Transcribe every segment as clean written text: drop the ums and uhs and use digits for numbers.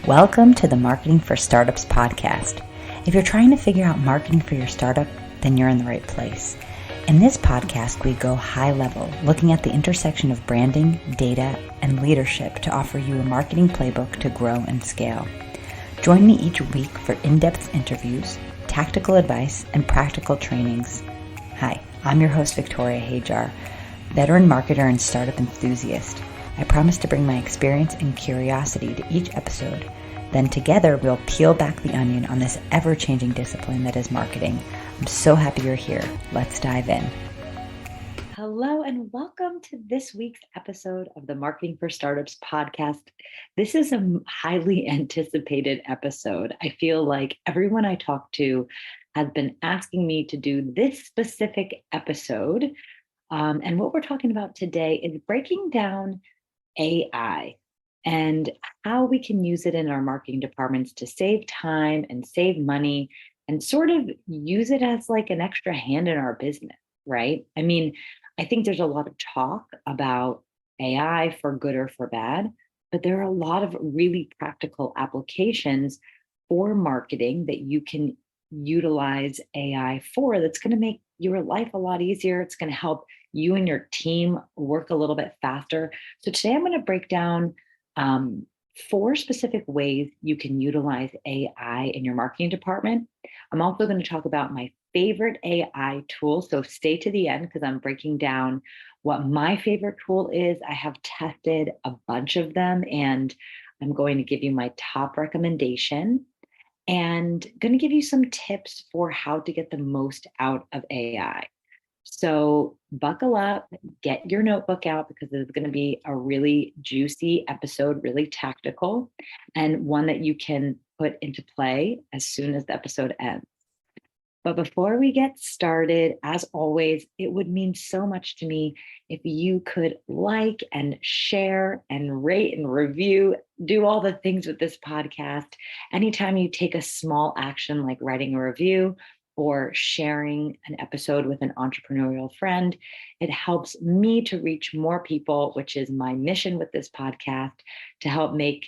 Welcome to the Marketing for Startups podcast. If you're trying to figure out marketing for your startup, then you're in the right place. In this podcast, we go high level, looking at the intersection of branding, data, and leadership to offer you a marketing playbook to grow and scale. Join me each week for in-depth interviews, tactical advice, and practical trainings. Hi, I'm your host, Victoria Hajar, veteran marketer and startup enthusiast. I promise to bring my experience and curiosity to each episode. Then together, we'll peel back the onion on this ever-changing discipline that is marketing. I'm so happy you're here. Let's dive in. Hello, and welcome to this week's episode of the Marketing for Startups podcast. This is a highly anticipated episode. I feel like everyone I talk to has been asking me to do this specific episode. And what we're talking about today is breaking down AI and how we can use it in our marketing departments to save time and save money and sort of use it as like an extra hand in our business, right? I mean, I think there's a lot of talk about AI for good or for bad, but there are a lot of really practical applications for marketing that you can utilize AI for that's going to make your life a lot easier. It's going to help you and your team work a little bit faster. So today I'm going to break down 4 specific ways you can utilize AI in your marketing department. I'm also going to talk about my favorite AI tool. So stay to the end because I'm breaking down what my favorite tool is. I have tested a bunch of them and I'm going to give you my top recommendation and going to give you some tips for how to get the most out of AI. So buckle up, get your notebook out because it's going to be a really juicy episode, really tactical, and one that you can put into play as soon as the episode ends. But before we get started, as always, it would mean so much to me if you could like and share and rate and review, do all the things with this podcast. Anytime you take a small action like writing a review or sharing an episode with an entrepreneurial friend, it helps me to reach more people, which is my mission with this podcast, to help make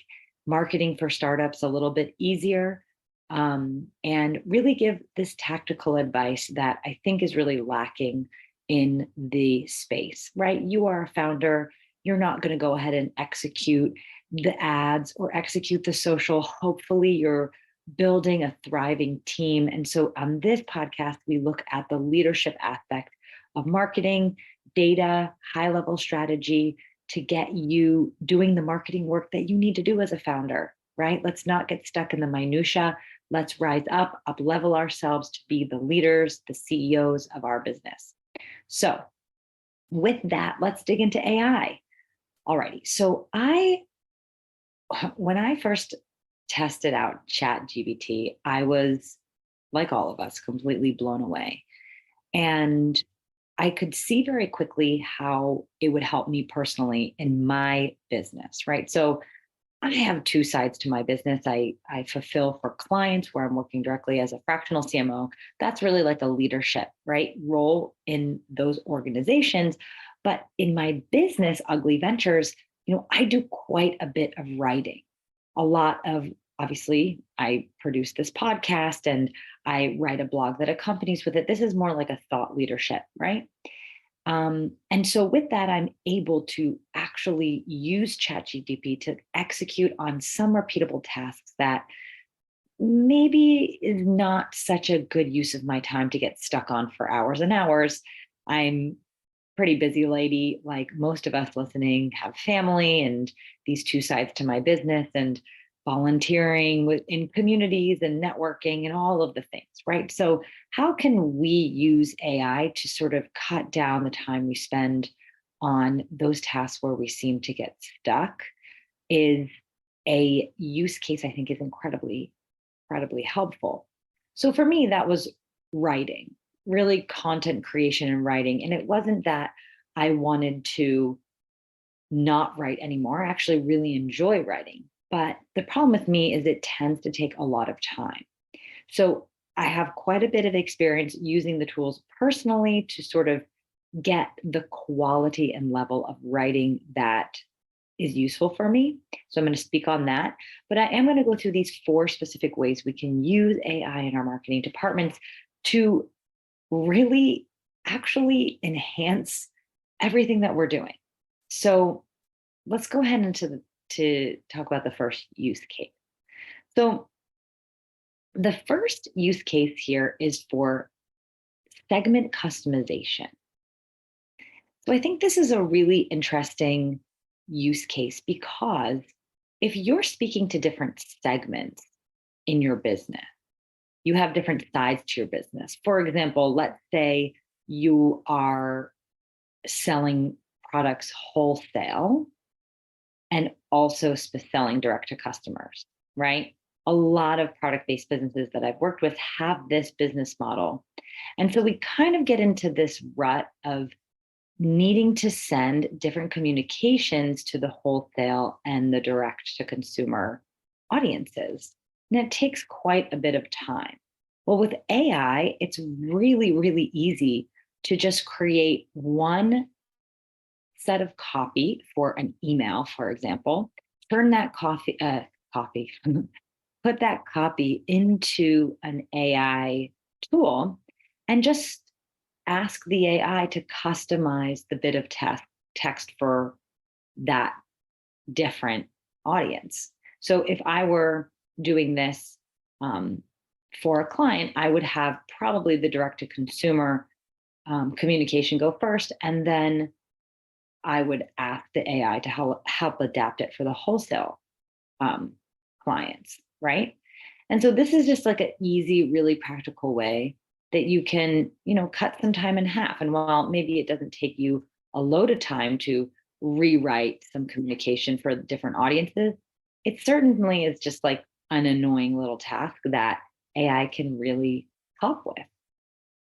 marketing for startups a little bit easier. And really give this tactical advice that I think is really lacking in the space, right? You are a founder. You're not going to go ahead and execute the ads or execute the social. Hopefully, you're building a thriving team. And so on this podcast, we look at the leadership aspect of marketing, data, high-level strategy to get you doing the marketing work that you need to do as a founder, right? Let's not get stuck in the minutia. Let's rise up level ourselves to be the leaders, the CEOs of our business. So with that, let's dig into AI. Alrighty. So when I first tested out ChatGPT, I was, like all of us, completely blown away. And I could see very quickly how it would help me personally in my business, right? So I have 2 sides to my business. I fulfill for clients where I'm working directly as a fractional CMO. That's really like a leadership, right, role in those organizations. But in my business, Ugly Ventures, I do quite a bit of writing. A lot of, obviously, I produce this podcast and I write a blog that accompanies with it. This is more like a thought leadership, right? And so with that, I'm able to actually use ChatGPT to execute on some repeatable tasks that maybe is not such a good use of my time to get stuck on for hours and hours. I'm pretty busy lady, like most of us listening, have family and these 2 sides to my business and volunteering in communities and networking and all of the things, right? So how can we use AI to sort of cut down the time we spend on those tasks where we seem to get stuck is a use case I think is incredibly, incredibly helpful. So for me, that was writing, really content creation and writing. And it wasn't that I wanted to not write anymore. I actually really enjoy writing. But the problem with me is it tends to take a lot of time. So I have quite a bit of experience using the tools personally to sort of get the quality and level of writing that is useful for me. So I'm going to speak on that. But I am going to go through these 4 specific ways we can use AI in our marketing departments to really actually enhance everything that we're doing. So let's go ahead to talk about the first use case. So the first use case here is for segment customization. So I think this is a really interesting use case because if you're speaking to different segments in your business, you have different sides to your business. For example, let's say you are selling products wholesale and also selling direct to customers, right? A lot of product-based businesses that I've worked with have this business model. And so we kind of get into this rut of needing to send different communications to the wholesale and the direct to consumer audiences. And it takes quite a bit of time. Well, with AI, it's really, really easy to just create one set of copy for an email, for example, turn that put that copy into an AI tool and just ask the AI to customize the bit of text for that different audience. So if I were doing this for a client, I would have probably the direct to consumer communication go first, and then I would ask the AI to help adapt it for the wholesale clients, right? And so this is just like an easy, really practical way that you can, cut some time in half. And while maybe it doesn't take you a load of time to rewrite some communication for different audiences, it certainly is just like an annoying little task that AI can really help with.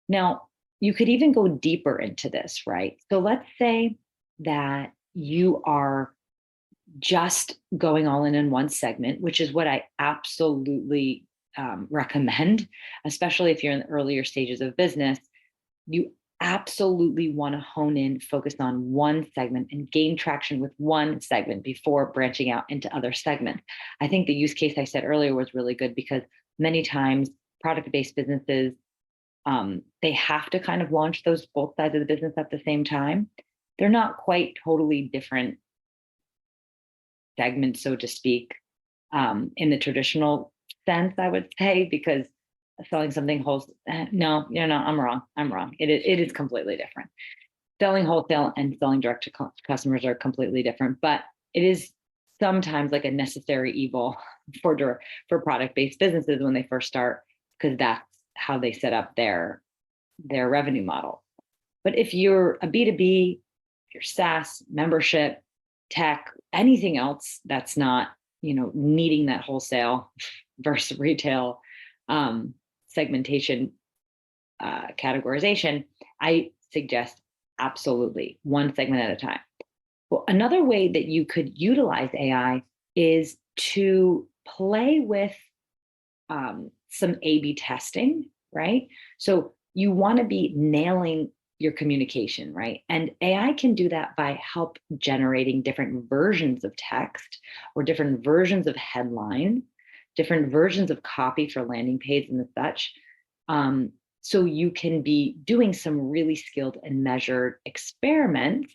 Now, you could even go deeper into this, right? So let's say that you are just going all in one segment, which is what I absolutely recommend, especially if you're in the earlier stages of business. You absolutely want to hone in, focus on one segment and gain traction with one segment before branching out into other segments. I think the use case I said earlier was really good because many times product-based businesses, they have to kind of launch those both sides of the business at the same time. They're not quite totally different segments, so to speak, in the traditional sense, I would say, because selling something wholesale, no, I'm wrong. It is completely different. Selling wholesale and selling direct to customers are completely different, but it is sometimes like a necessary evil for product-based businesses when they first start, because that's how they set up their revenue model. But if you're a B2B, your SaaS, membership, tech, anything else that's not, needing that wholesale versus retail segmentation categorization, I suggest absolutely one segment at a time. Well, another way that you could utilize AI is to play with some A/B testing, right? So you want to be nailing your communication, right? And AI can do that by help generating different versions of text or different versions of headline, different versions of copy for landing pages and such. So you can be doing some really skilled and measured experiments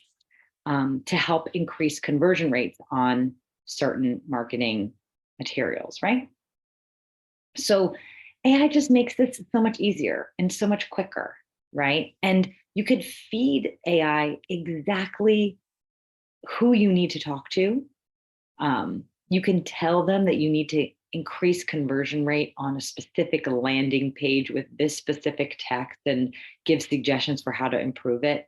to help increase conversion rates on certain marketing materials, right? So AI just makes this so much easier and so much quicker, right? And you could feed AI exactly who you need to talk to. You can tell them that you need to increase conversion rate on a specific landing page with this specific text and give suggestions for how to improve it.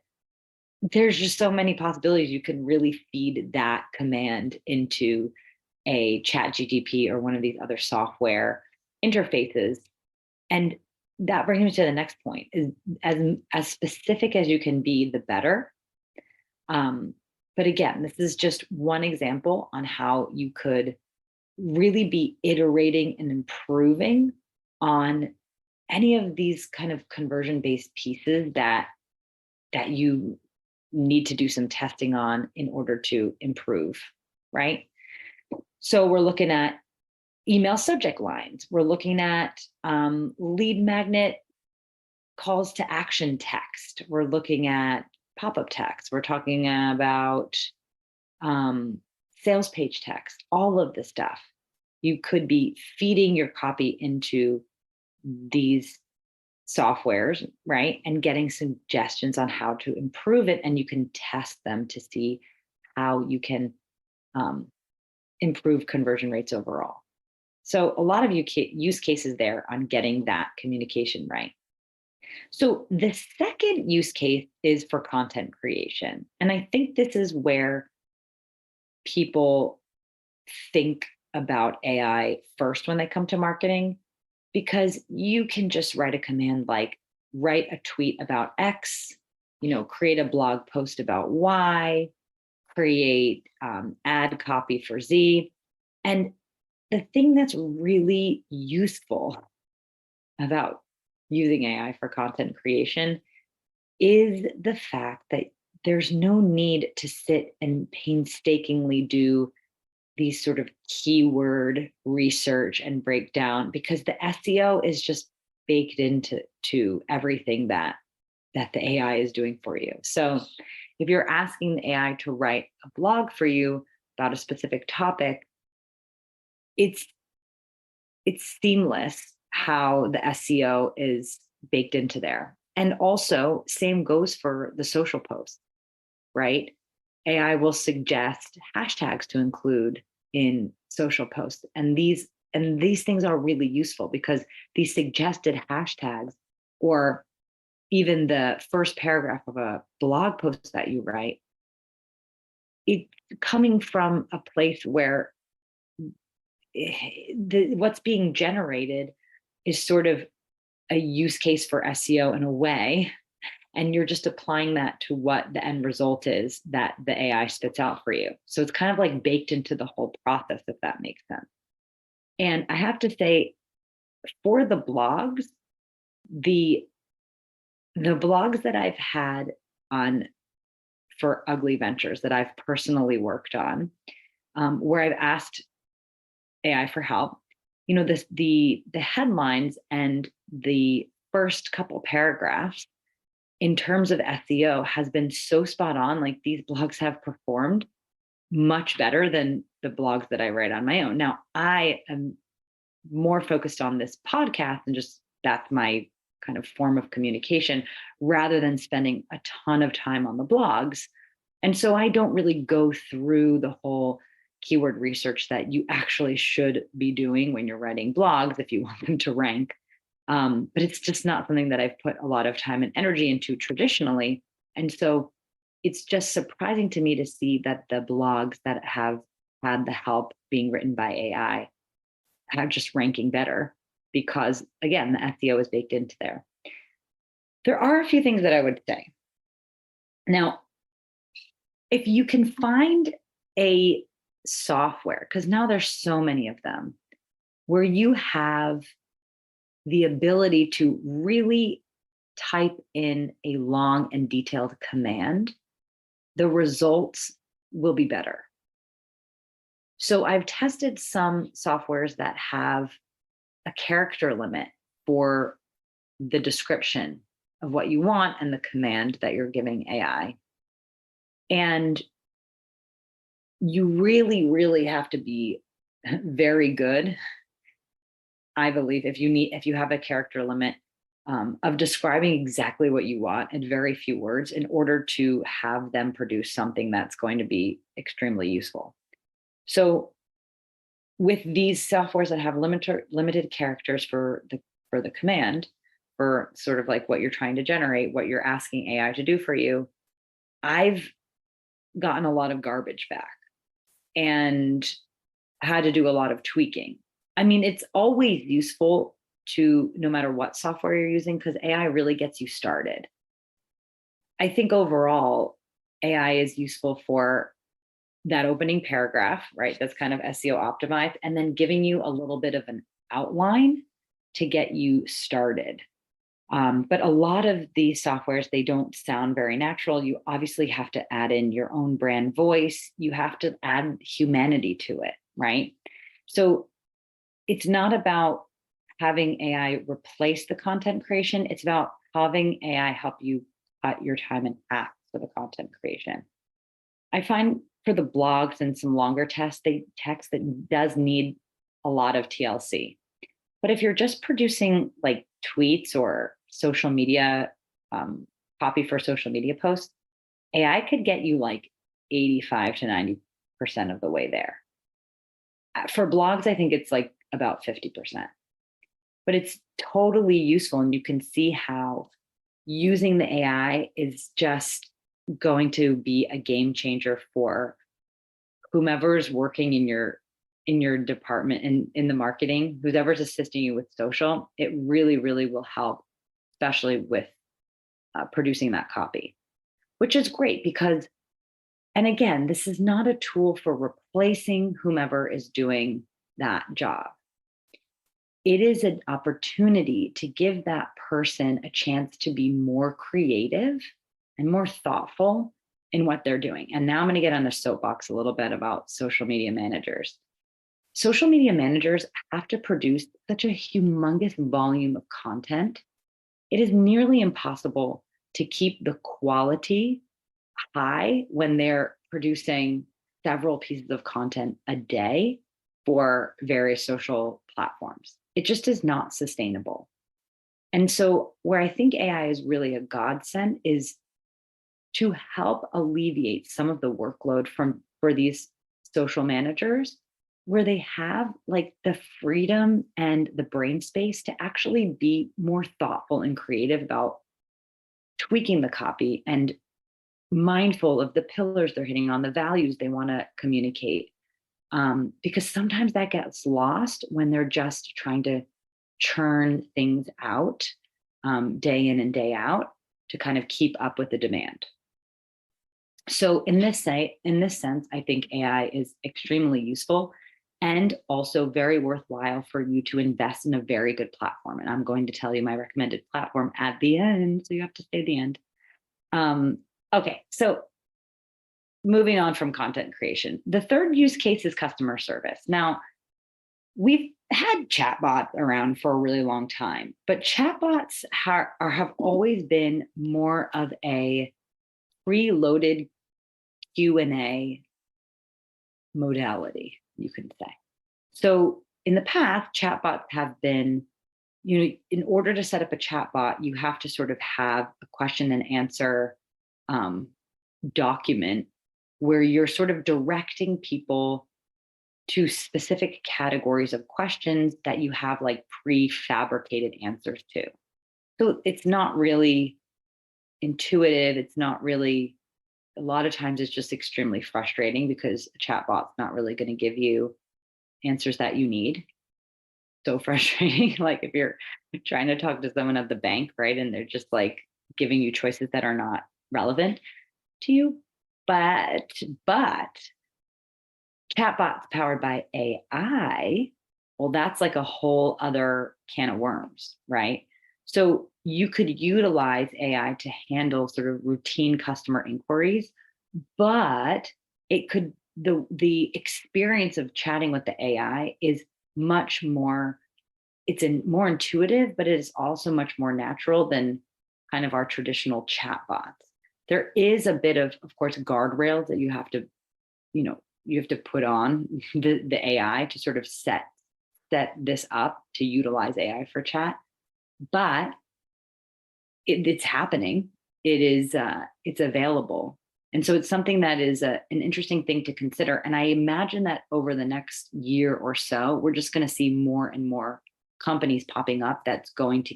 There's just so many possibilities. You can really feed that command into a ChatGPT or one of these other software interfaces. And that brings me to the next point: is as specific as you can be, the better. But again, this is just one example on how you could really be iterating and improving on any of these kind of conversion-based pieces that you need to do some testing on in order to improve, right? So we're looking at email subject lines. We're looking at lead magnet calls to action text. We're looking at pop-up text. We're talking about sales page text, all of this stuff. You could be feeding your copy into these softwares, right? And getting suggestions on how to improve it. And you can test them to see how you can improve conversion rates overall. So a lot of use cases there on getting that communication right. So the second use case is for content creation. And I think this is where people think about AI first when they come to marketing, because you can just write a command like write a tweet about X, create a blog post about Y, create ad copy for Z. And the thing that's really useful about using AI for content creation is the fact that there's no need to sit and painstakingly do these sort of keyword research and breakdown, because the SEO is just baked into everything that the AI is doing for you. So if you're asking the AI to write a blog for you about a specific topic, it's seamless how the SEO is baked into there. And also, same goes for the social posts, right? AI will suggest hashtags to include in social posts. And these things are really useful because these suggested hashtags, or even the first paragraph of a blog post that you write, it's coming from a place where what's being generated is sort of a use case for SEO in a way, and you're just applying that to what the end result is that the AI spits out for you. So it's kind of like baked into the whole process, if that makes sense. And I have to say, for the blogs, the blogs that I've had on for Ugly Ventures that I've personally worked on, where I've asked AI for help, the headlines and the first couple paragraphs in terms of SEO has been so spot on. Like, these blogs have performed much better than the blogs that I write on my own. Now, I am more focused on this podcast, and just that's my kind of form of communication, rather than spending a ton of time on the blogs. And so I don't really go through the whole keyword research that you actually should be doing when you're writing blogs if you want them to rank. But it's just not something that I've put a lot of time and energy into traditionally. And so it's just surprising to me to see that the blogs that have had the help being written by AI are just ranking better, because, again, the SEO is baked into there. There are a few things that I would say. Now, if you can find a software, because now there's so many of them, where you have the ability to really type in a long and detailed command, the results will be better. So I've tested some softwares that have a character limit for the description of what you want and the command that you're giving AI. And you really, really have to be very good, I believe, if you have a character limit of describing exactly what you want in very few words, in order to have them produce something that's going to be extremely useful. So with these softwares that have limited characters for the command, for sort of like what you're trying to generate, what you're asking AI to do for you, I've gotten a lot of garbage back and had to do a lot of tweaking. I mean, it's always useful to, no matter what software you're using, because AI really gets you started. I think overall, AI is useful for that opening paragraph, right? That's kind of SEO optimized, and then giving you a little bit of an outline to get you started. But a lot of these softwares, they don't sound very natural. You obviously have to add in your own brand voice. You have to add humanity to it, right? So it's not about having AI replace the content creation. It's about having AI help you cut your time in half for the content creation. I find for the blogs and some longer text that does need a lot of TLC. But if you're just producing like tweets or social media copy for social media posts, AI could get you like 85 to 90% of the way there. For blogs, I think it's like about 50%. But it's totally useful, and you can see how using the AI is just going to be a game changer for whomever's working in your department in the marketing, whoever's assisting you with social. It really, really will help, especially with producing that copy, which is great because, and again, this is not a tool for replacing whomever is doing that job. It is an opportunity to give that person a chance to be more creative and more thoughtful in what they're doing. And now I'm going to get on the soapbox a little bit about social media managers. Social media managers have to produce such a humongous volume of content. It is nearly impossible to keep the quality high when they're producing several pieces of content a day for various social platforms. It just is not sustainable. And so where I think AI is really a godsend is to help alleviate some of the workload for these social managers, where they have like the freedom and the brain space to actually be more thoughtful and creative about tweaking the copy and mindful of the pillars they're hitting on, the values they want to communicate. Because sometimes that gets lost when they're just trying to churn things out day in and day out to kind of keep up with the demand. So in this sense, I think AI is extremely useful and also very worthwhile for you to invest in a very good platform. And I'm going to tell you my recommended platform at the end, so you have to stay at the end. Okay, so moving on from content creation, the third use case is customer service. Now, we've had chatbots around for a really long time, but chatbots have always been more of a preloaded Q&A modality, you can say. So in the past, chatbots have been, in order to set up a chatbot, you have to sort of have a question and answer document where you're sort of directing people to specific categories of questions that you have like prefabricated answers to. So it's not really intuitive. It's not really, a lot of times it's just extremely frustrating because a chatbot's not really going to give you answers that you need. So frustrating. Like if you're trying to talk to someone at the bank, right? And they're just like giving you choices that are not relevant to you. But chatbots powered by AI, well, that's like a whole other can of worms, right? So you could utilize AI to handle sort of routine customer inquiries, but it could, the experience of chatting with the AI is much more, it's more intuitive, but it is also much more natural than kind of our traditional chatbots. There is a bit of course, guardrails that you have to, you have to put on the AI to sort of set this up to utilize AI for chat, but it's happening. It is it's available, and so it's something that is an interesting thing to consider. And I imagine that over the next year or so, we're just going to see more and more companies popping up that's going to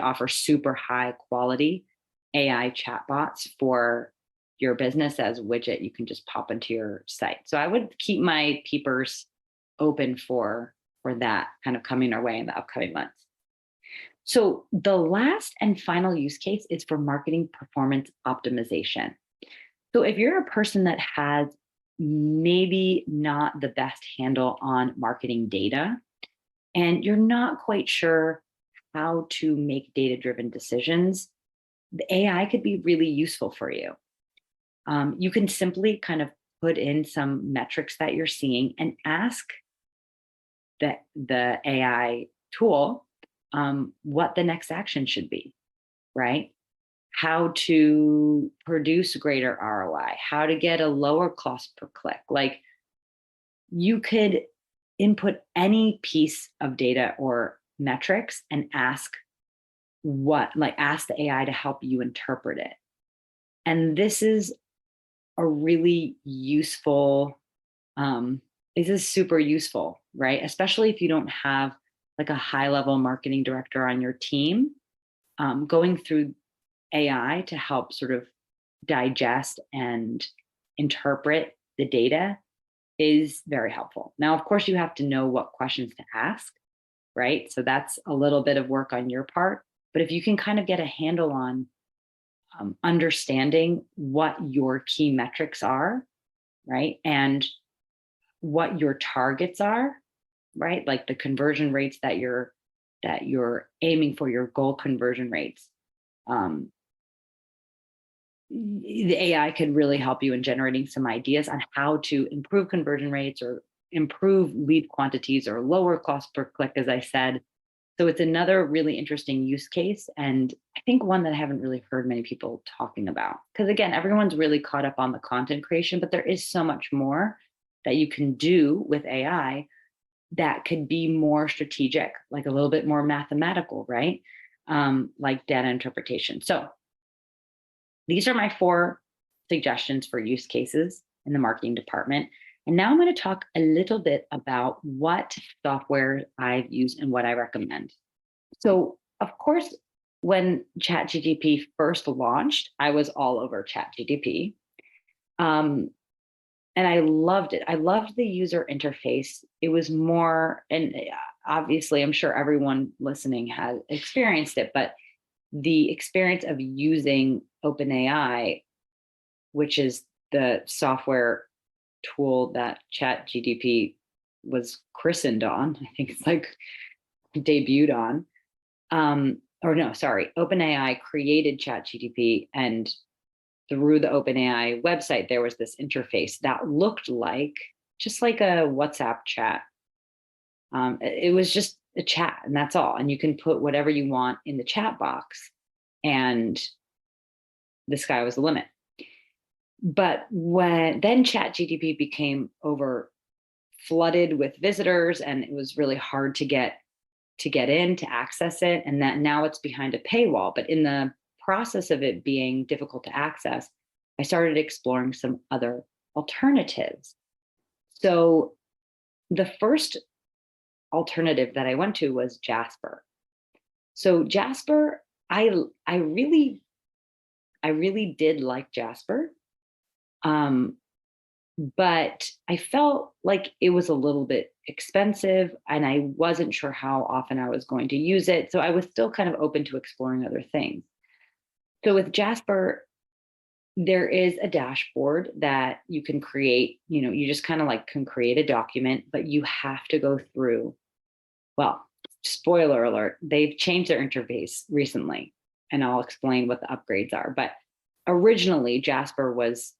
offer super high quality AI chatbots for your business as a widget you can just pop into your site. So I would keep my peepers open for that kind of coming our way in the upcoming months. So the last and final use case is for marketing performance optimization. So if you're a person that has maybe not the best handle on marketing data, and you're not quite sure how to make data-driven decisions, the AI could be really useful for you. You can simply kind of put in some metrics that you're seeing and ask the AI tool what the next action should be, right? How to produce greater ROI, how to get a lower cost per click. Like, you could input any piece of data or metrics and ask the AI to help you interpret it. And this is a really useful, this is super useful, right? Especially if you don't have like a high level marketing director on your team, going through AI to help sort of digest and interpret the data is very helpful. Now, of course, you have to know what questions to ask, right? So that's a little bit of work on your part. But if you can kind of get a handle on understanding what your key metrics are, right? And what your targets are, right? Like the conversion rates that you're aiming for, your goal conversion rates. The AI could really help you in generating some ideas on how to improve conversion rates or improve lead quantities or lower cost per click, as I said. So it's another really interesting use case, and I think one that I haven't really heard many people talking about. Because again, everyone's really caught up on the content creation, but there is so much more that you can do with AI that could be more strategic, like a little bit more mathematical, right? Like data interpretation. So these are my 4 suggestions for use cases in the marketing department. And now I'm going to talk a little bit about what software I've used and what I recommend. So, of course, when ChatGPT first launched, I was all over ChatGPT. And I loved it. I loved the user interface. It was more, and obviously, I'm sure everyone listening has experienced it, but the experience of using OpenAI, which is the software tool that ChatGPT was christened on, I think it's like debuted on, or no, sorry, OpenAI created ChatGPT, and through the OpenAI website, there was this interface that looked like just like a WhatsApp chat. It was just a chat, and that's all. And you can put whatever you want in the chat box, and the sky was the limit. But when then ChatGPT became over flooded with visitors, and it was really hard to get in to access it, and that now it's behind a paywall. But in the process of it being difficult to access, I started exploring some other alternatives. So the first alternative that I went to was Jasper. So Jasper, I really did like Jasper. But I felt like it was a little bit expensive, and I wasn't sure how often I was going to use it. So I was still kind of open to exploring other things. So with Jasper, there is a dashboard that you can create. You just kind of like can create a document, but you have to go through, well, spoiler alert, they've changed their interface recently, and I'll explain what the upgrades are. But originally, Jasper was,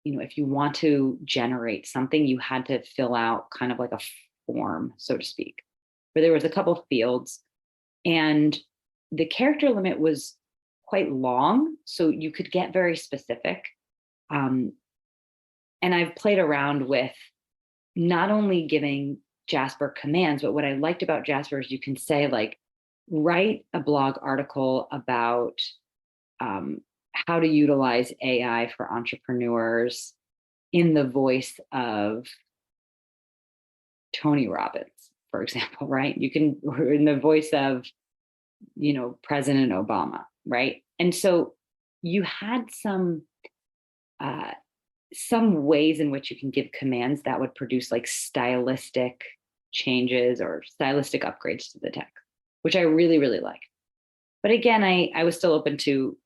if you want to generate something, you had to fill out kind of like a form, so to speak, where there was a couple of fields, and the character limit was quite long, so you could get very specific. And I've played around with not only giving Jasper commands, but what I liked about Jasper is you can say, like, write a blog article about how to utilize AI for entrepreneurs in the voice of Tony Robbins, for example, right? You can, or in the voice of, President Obama, right? And so you had some ways in which you can give commands that would produce like stylistic changes or stylistic upgrades to the text, which I really, really like. But again, I was still open to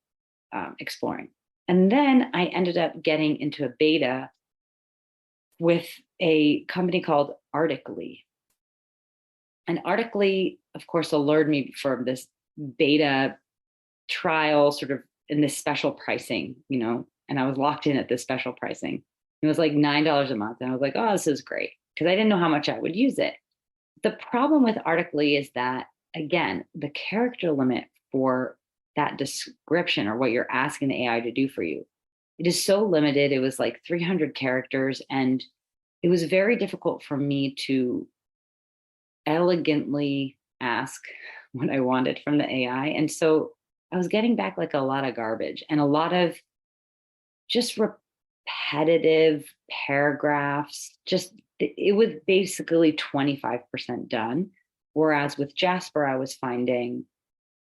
exploring. And then I ended up getting into a beta with a company called Articly. And Articly, of course, allured me for this beta trial sort of in this special pricing, and I was locked in at this special pricing. It was like $9 a month. And I was like, oh, this is great. Because I didn't know how much I would use it. The problem with Articly is that, again, the character limit for that description or what you're asking the AI to do for you, it is so limited. It was like 300 characters. And it was very difficult for me to elegantly ask what I wanted from the AI. And so I was getting back like a lot of garbage and a lot of just repetitive paragraphs. Just, it was basically 25% done. Whereas with Jasper, I was finding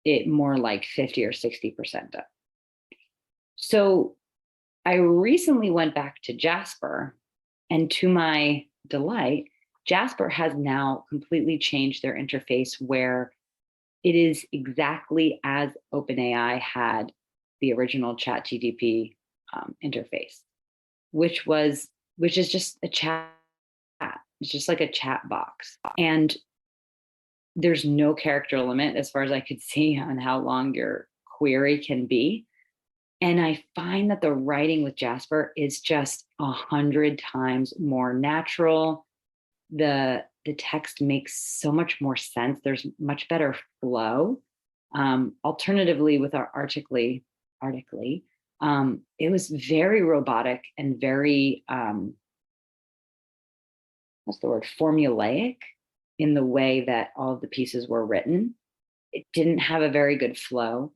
it more like 50 or 60% done. So I recently went back to Jasper, and to my delight, Jasper has now completely changed their interface where it is exactly as OpenAI had the original ChatGPT interface, which is just a chat. It's just like a chat box. And there's no character limit as far as I could see on how long your query can be. And I find that the writing with Jasper is just 100 times more natural. The text makes so much more sense. There's much better flow. Alternatively, with our Articly, it was very robotic and very, what's the word, formulaic in the way that all of the pieces were written. It didn't have a very good flow.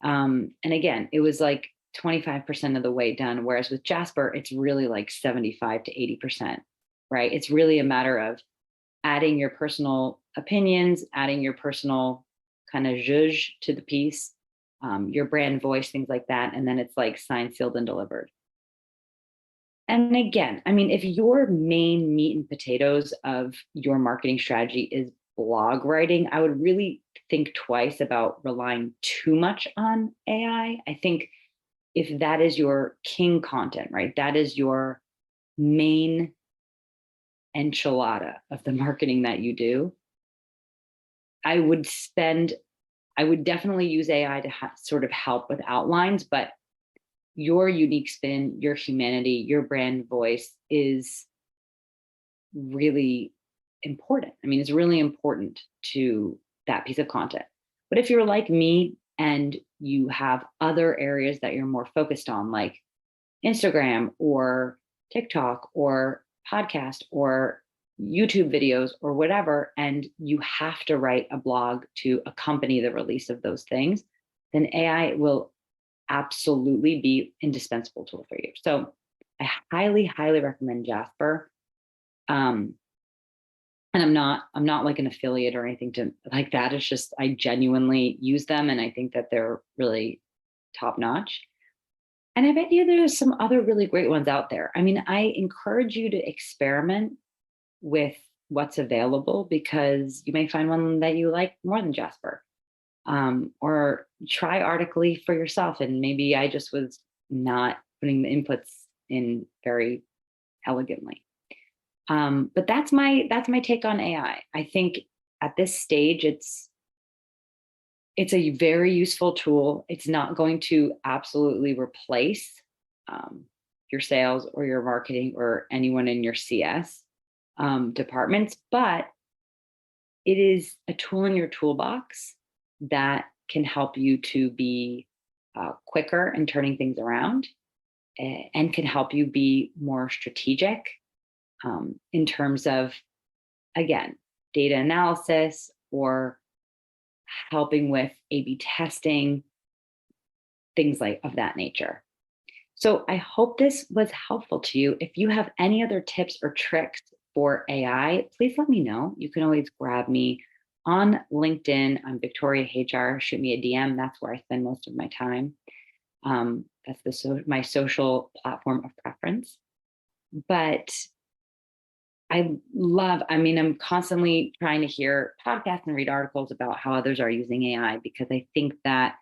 And again, it was like 25% of the way done. Whereas with Jasper, it's really like 75 to 80%, right? It's really a matter of adding your personal opinions, adding your personal kind of zhuzh to the piece, your brand voice, things like that. And then it's like signed, sealed, and delivered. And again, I mean, if your main meat and potatoes of your marketing strategy is blog writing, I would really think twice about relying too much on AI. I think if that is your king content, right, that is your main enchilada of the marketing that you do, I would definitely use AI to sort of help with outlines, but your unique spin, your humanity, your brand voice is really important. I mean, it's really important to that piece of content. But if you're like me and you have other areas that you're more focused on, like Instagram or TikTok or podcast or YouTube videos or whatever, and you have to write a blog to accompany the release of those things, then AI will absolutely be indispensable tool for you. So I highly, highly recommend Jasper. And I'm not like an affiliate or anything to like that. It's just, I genuinely use them and I think that they're really top notch. And I bet you there's some other really great ones out there. I mean, I encourage you to experiment with what's available because you may find one that you like more than Jasper. Or try Articly for yourself. And maybe I just was not putting the inputs in very elegantly. But that's my take on AI. I think at this stage, it's a very useful tool. It's not going to absolutely replace your sales or your marketing or anyone in your CS departments, but it is a tool in your toolbox that can help you to be quicker in turning things around and can help you be more strategic in terms of, again, data analysis or helping with A/B testing, things like of that nature. So I hope this was helpful to you. If you have any other tips or tricks for AI, please let me know. You can always grab me on LinkedIn. I'm Victoria HR. Shoot me a DM. That's where I spend most of my time. That's my social platform of preference. But I'm constantly trying to hear podcasts and read articles about how others are using AI because I think that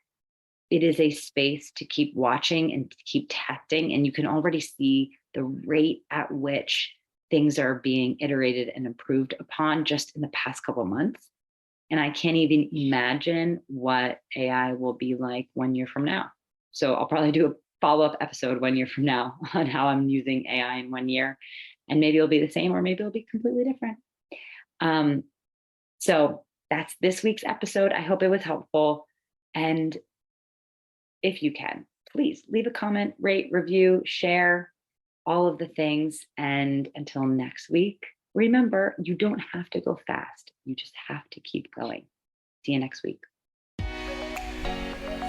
it is a space to keep watching and to keep testing. And you can already see the rate at which things are being iterated and improved upon just in the past couple of months. And I can't even imagine what AI will be like 1 year from now. So I'll probably do a follow-up episode 1 year from now on how I'm using AI in 1 year. And maybe it'll be the same, or maybe it'll be completely different. So that's this week's episode. I hope it was helpful. And if you can, please leave a comment, rate, review, share, all of the things. And until next week, remember, you don't have to go fast. You just have to keep going. See you next week.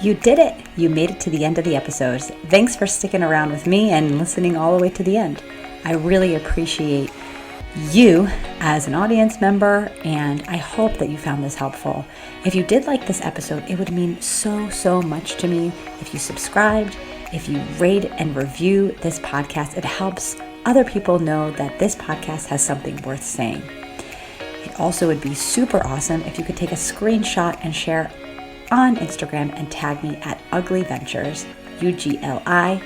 You did it. You made it to the end of the episodes. Thanks for sticking around with me and listening all the way to the end. I really appreciate you as an audience member, and I hope that you found this helpful. If you did like this episode, it would mean so much to me if you subscribed, if you rate and review this podcast. It helps other people know that this podcast has something worth saying. It also would be super awesome if you could take a screenshot and share on Instagram and tag me at Ugly Ventures, UGLI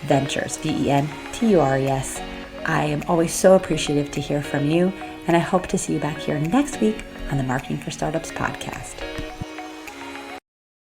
Ventures, VENTURES. I am always so appreciative to hear from you, and I hope to see you back here next week on the Marketing for Startups podcast.